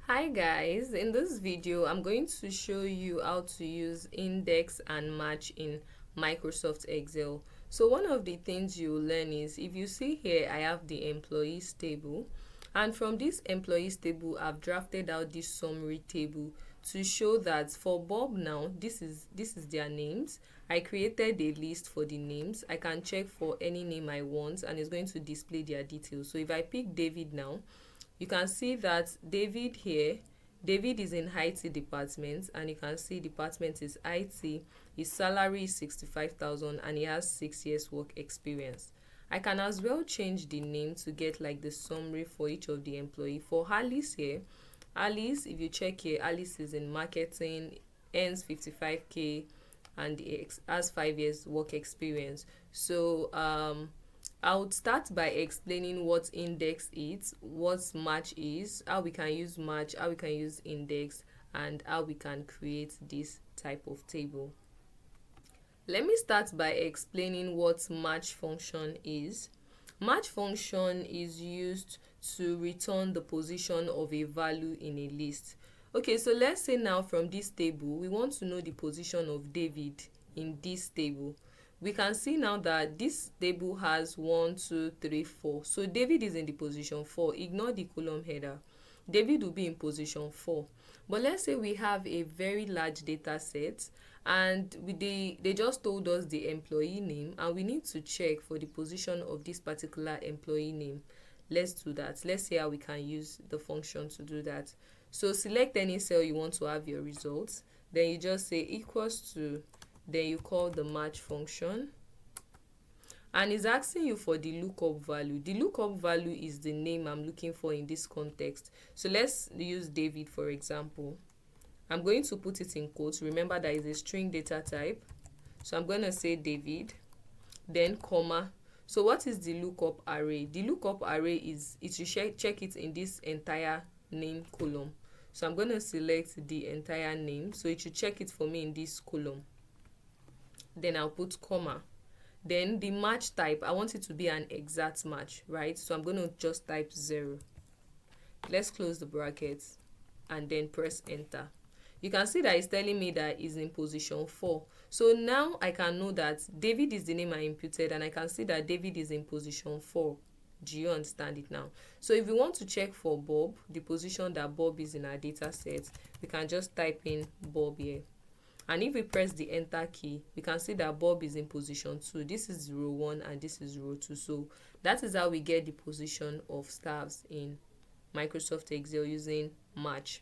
Hi guys, in this video I'm going to show you how to use index and match in Microsoft Excel. So one of the things you will learn is, if you see here, I have the employees table, and from this employees table I've drafted out this summary table to show that for Bob now, this is their names. I created a list for the names. I can check for any name I want and it's going to display their details. So if I pick David now, you can see that David here, David is in IT department, and you can see department is IT. His salary is 65,000 and he has 6 years work experience. I can as well change the name to get like the summary for each of the employee. For Alice here, Alice, if you check here, Alice is in marketing, earns 55k, and has 5 years work experience. So I would start by explaining what index is, what match is, how we can use match, how we can use index, and how we can create this type of table. Let me start by explaining what match function is. Match function is used to return the position of a value in a list. Okay, so let's say now from this table, we want to know the position of David in this table. We can see now that this table has 1, 2, 3, 4. So David is in the position 4. Ignore the column header. David will be in position 4. But let's say we have a very large data set, and they just told us the employee name, and we need to check for the position of this particular employee name. Let's do that. Let's see how we can use the function to do that. So select any cell you want to have your results. Then you just say equals to, then you call the match function, and it's asking you for the lookup value. The lookup value is the name I'm looking for in this context. So let's use David for example. I'm going to put it in quotes. Remember that is a string data type. So I'm going to say David, then comma. So what is the lookup array? The lookup array is, it should check it in this entire name column. So I'm going to select the entire name, so it should check it for me in this column. Then I'll put comma. Then the match type, I want it to be an exact match, right? So I'm going to just type 0. Let's close the brackets and then press enter. You can see that it's telling me that it's in position 4. So now I can know that David is the name I imputed, and I can see that David is in position 4. Do you understand it now? So if we want to check for Bob, the position that Bob is in our data set, we can just type in Bob here. And if we press the enter key, we can see that Bob is in position 2. This is row 1 and this is row 2. So that is how we get the position of staffs in Microsoft Excel using match.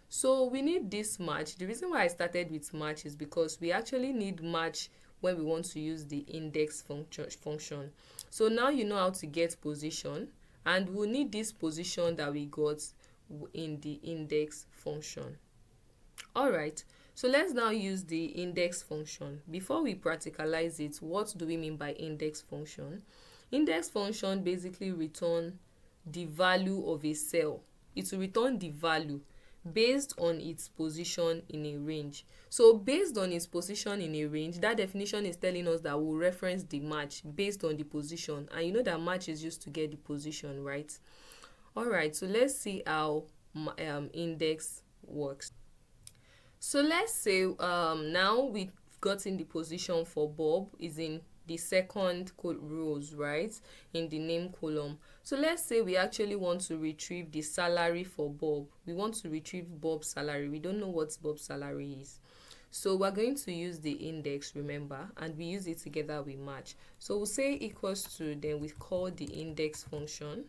So we need this match. The reason why I started with match is because we actually need match when we want to use the index function. So now you know how to get position, and we'll need this position that we got in the index function. Alright, so let's now use the index function. Before we practicalize it, what do we mean by index function? Index function basically return the value of a cell. It will return the value based on its position in a range. So based on its position in a range, that definition is telling us that we'll reference the match based on the position, and you know that match is used to get the position, right? Alright, so let's see how index works. So let's say now we've gotten the position for Bob is in the second rows, right, in the name column. So let's say we actually want to retrieve the salary for Bob. We want to retrieve Bob's salary. We don't know what Bob's salary is. So we're going to use the index, remember, and we use it together with match. So we'll say equals to, then we call the index function.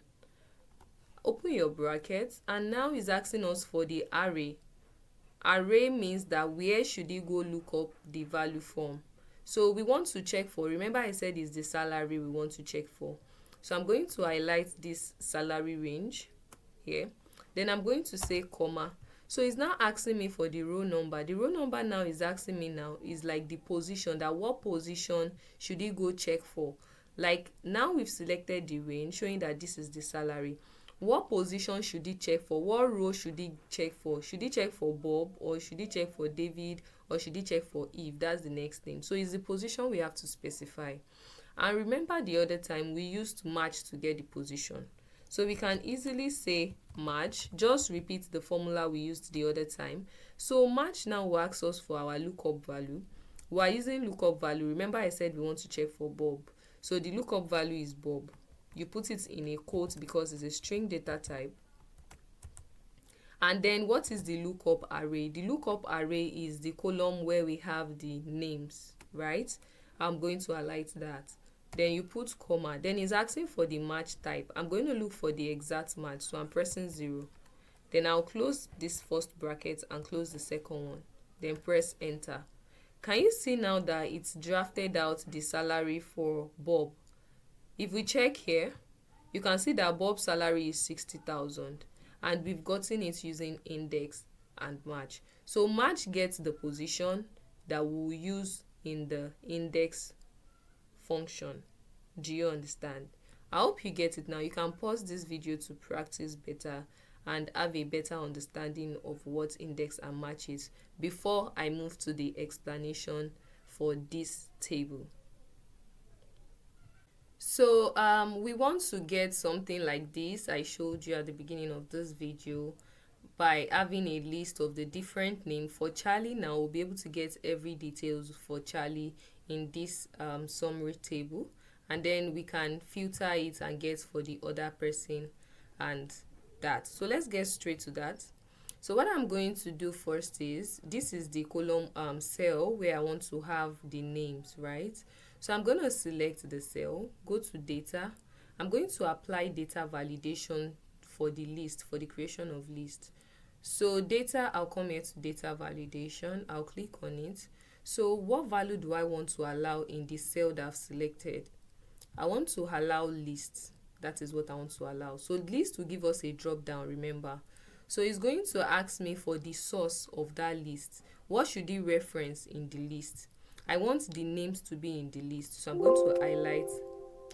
Open your brackets, and now it's asking us for the array. Array means that where should you go look up the value from. So we want to check for, remember I said it's the salary we want to check for. So I'm going to highlight this salary range here. Then I'm going to say comma. So it's now asking me for the row number. The row number now is asking me now is like the position, that what position should you go check for. Like now we've selected the range showing that this is the salary. What position should he check for? What row should he check for? Should he check for Bob, or should he check for David, or should he check for Eve? That's the next name. So it's the position we have to specify. And remember the other time we used match to get the position. So we can easily say match, just repeat the formula we used the other time. So match now will ask us for our lookup value. We are using lookup value. Remember I said we want to check for Bob. So the lookup value is Bob. You put it in a quote because it's a string data type. And then what is the lookup array? The lookup array is the column where we have the names, right? I'm going to highlight that. Then you put comma. Then it's asking for the match type. I'm going to look for the exact match. So I'm pressing 0. Then I'll close this first bracket and close the second one. Then press enter. Can you see now that it's drafted out the salary for Bob? If we check here, you can see that Bob's salary is 60,000 and we've gotten it using index and match. So match gets the position that we'll use in the index function. Do you understand? I hope you get it now. You can pause this video to practice better and have a better understanding of what index and match is before I move to the explanation for this table. So we want to get something like this I showed you at the beginning of this video by having a list of the different names. For Charlie now, we'll be able to get every details for Charlie in this summary table, and then we can filter it and get for the other person and that. So let's get straight to that. So what I'm going to do first is, this is the column cell where I want to have the names, right? So I'm going to select the cell, go to data. I'm going to apply data validation for the list, for the creation of list. So data, I'll come here to data validation. I'll click on it. So what value do I want to allow in the cell that I've selected? I want to allow list. That is what I want to allow. So list will give us a drop down, remember. So it's going to ask me for the source of that list. What should it reference in the list? I want the names to be in the list. So I'm going to highlight.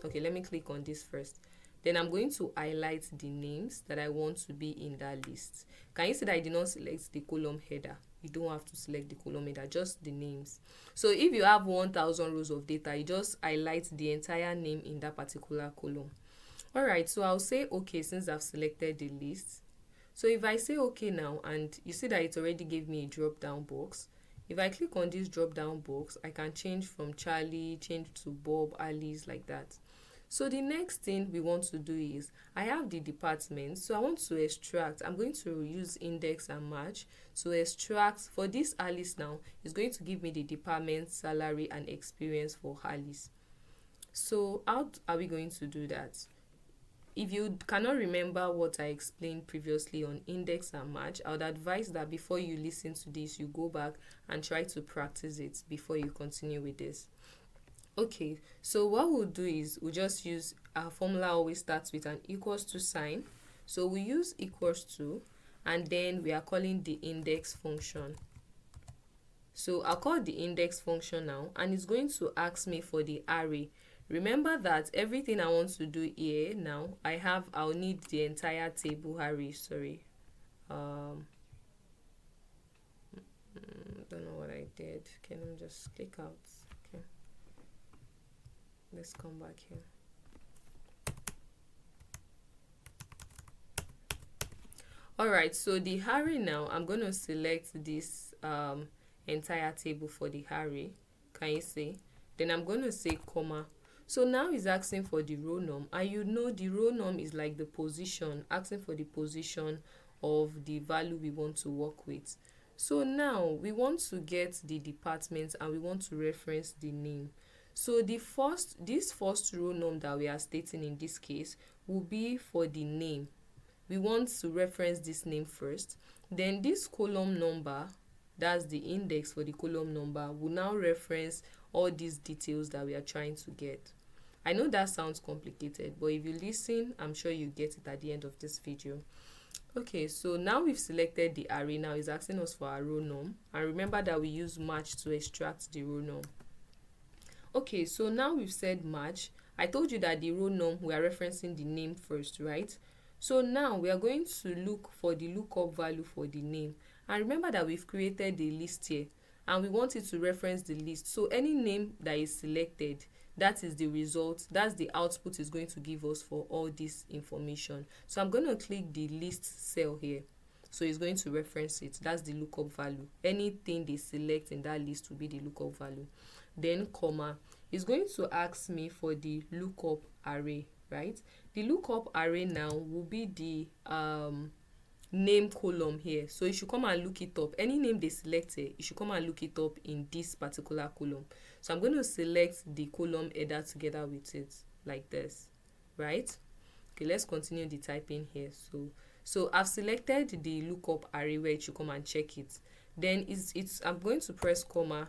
Okay, let me click on this first. Then I'm going to highlight the names that I want to be in that list. Can you see that I did not select the column header? You don't have to select the column header, just the names. So if you have 1000 rows of data, you just highlight the entire name in that particular column. Alright, so I'll say okay since I've selected the list. So if I say okay now, and you see that it already gave me a drop down box. If I click on this drop down box, I can change from Charlie, change to Bob, Alice, like that. So the next thing we want to do is, I have the department, so I want to extract. I'm going to use index and match to extract. For this Alice now, it's going to give me the department, salary, and experience for Alice. So how are we going to do that? If you cannot remember what I explained previously on index and match, I would advise that before you listen to this, you go back and try to practice it before you continue with this. Okay, so what we'll do is we'll just use our formula always starts with an equals to sign. So we use equals to, and then we are calling the index function. So I'll call the index function now, and it's going to ask me for the array. Remember that everything I want to do here now, I'll need the entire table array. Sorry. Don't know what I did. Can I just click out? Okay. Let's come back here. Alright, so the array now, I'm going to select this entire table for the array. Can you see? Then I'm going to say comma. So now it's asking for the row num, and you know the row num is like the position, asking for the position of the value we want to work with. So now we want to get the department and we want to reference the name. So this first row num that we are stating in this case will be for the name. We want to reference this name first. Then this column number, that's the index for the column number, will now reference all these details that we are trying to get. I know that sounds complicated, but if you listen, I'm sure you get it at the end of this video. Okay, so now we've selected the array. Now it's asking us for our row num, and remember that we use match to extract the row num. Okay, so now we've said match. I told you that the row num, we are referencing the name first, right? So now we are going to look for the lookup value for the name, and remember that we've created a list here and we want it to reference the list. So any name that is selected, that is the result, that's the output is going to give us for all this information. So I'm going to click the list cell here, so it's going to reference it. That's the lookup value. Anything they select in that list will be the lookup value. Then comma, it's going to ask me for the lookup array, right? The lookup array now will be the name column here, so you should come and look it up. Any name they select here, you should come and look it up in this particular column. So I'm going to select the column header together with it like this, right? Okay, let's continue the typing here. So I've selected the lookup array where it should come and check it. Then I'm going to press comma.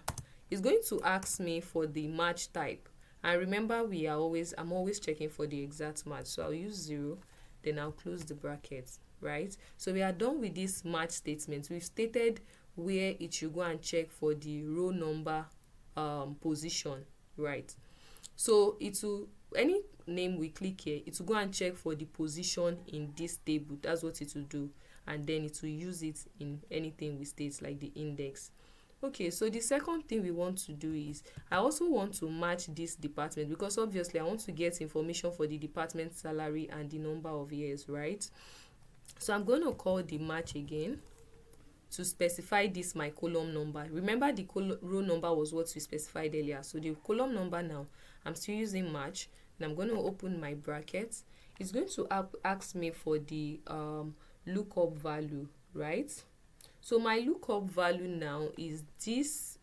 It's going to ask me for the match type, and remember I'm always checking for the exact match, so I'll use 0, then I'll close the brackets, right? So we are done with this match statement. We've stated where it should go and check for the row number position, right? So any name we click here, it will go and check for the position in this table. That's what it will do, and then it will use it in anything we state, like the index. Okay, so the second thing we want to do is I also want to match this department, because obviously I want to get information for the department salary and the number of years, right? So I'm going to call the match again to specify this my column number. Remember, the row number was what we specified earlier, so the column number now I'm still using match, and I'm going to open my brackets. It's going to ask me for the lookup value, right? So my lookup value now is this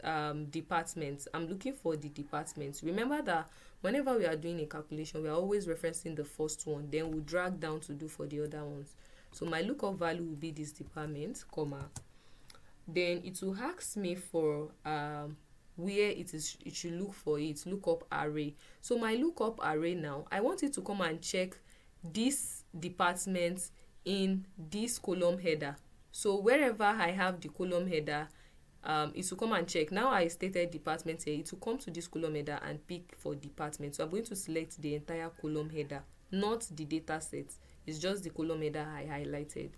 department. I'm looking for the department. Remember that whenever we are doing a calculation, we are always referencing the first one, then we'll drag down to do for the other ones. So my lookup value will be this department, comma. Then it will ask me for where it should look for it, lookup array. So my lookup array now, I want it to come and check this department in this column header. So wherever I have the column header, it will come and check. Now I stated department here, it will come to this column header and pick for department. So I'm going to select the entire column header, not the data set. It's just the column header I highlighted.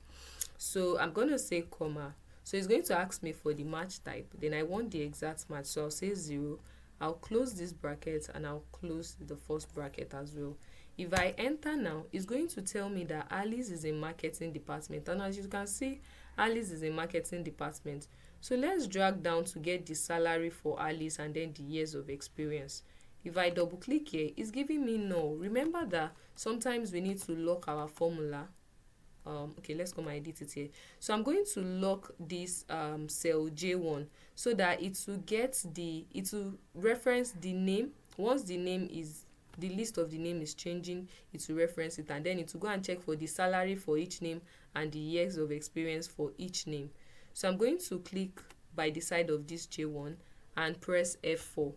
So I'm going to say comma. So it's going to ask me for the match type. Then I want the exact match. So I'll say 0. I'll close this bracket and I'll close the first bracket as well. If I enter now, it's going to tell me that Alice is in marketing department. And as you can see, Alice is in marketing department. So let's drag down to get the salary for Alice and then the years of experience. If I double click here, it's giving me no. Remember that sometimes we need to lock our formula. Okay, let's come and edit it here. So I'm going to lock this cell J1 so that it will reference the name. Once the list of the name is changing, it will reference it, and then it will go and check for the salary for each name and the years of experience for each name. So I'm going to click by the side of this J1 and press F4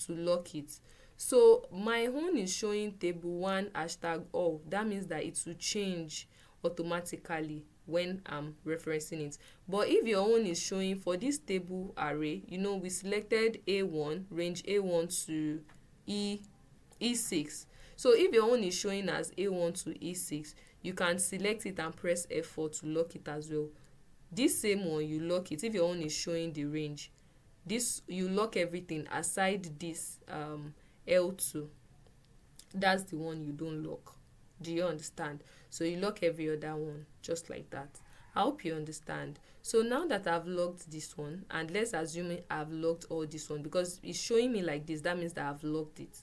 to lock it. So my own is showing table 1 hashtag all. That means that it will change automatically when I'm referencing it. But if your own is showing for this table array, we selected A1, range A1 to E6. So if your own is showing as A1 to E6, you can select it and press F4 to lock it as well. This same one, you lock it if your own is showing the range. This, you lock everything aside this L2. That's the one you don't lock. Do you understand? So you lock every other one just like that. I hope you understand. So now that I've locked this one, and let's assume I've locked all this one, because it's showing me like this, that means that I've locked it.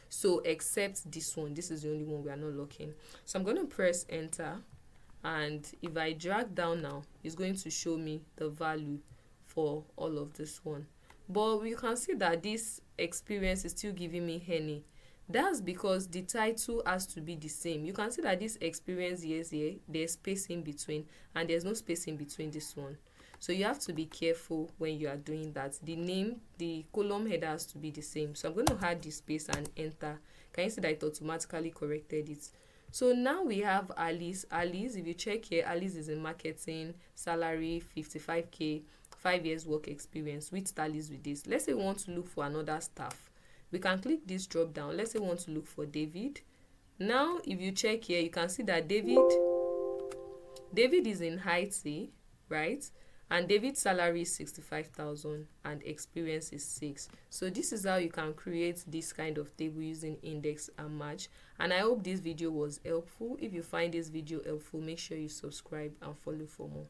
So except this one, this is the only one we are not locking. So I'm going to press enter, and if I drag down now, it's going to show me the value for all of this one. But we can see that this experience is still giving me any. That's because the title has to be the same. You can see that this experience years here, there's space in between, and there's no space in between this one. So you have to be careful when you are doing that. The name, the column header has to be the same. So I'm going to add the space and enter. Can you see that it automatically corrected it? So now we have Alice. Alice, if you check here, Alice is in marketing, salary 55K, 5 years work experience. Which tallies with this? Let's say we want to look for another staff. We can click this drop down. Let's say we want to look for David. Now, if you check here, you can see that David is in IT, right? and David's salary is 65,000 and experience is 6. So this is how you can create this kind of table using index and match. And I hope this video was helpful. If you find this video helpful, make sure you subscribe and follow for more.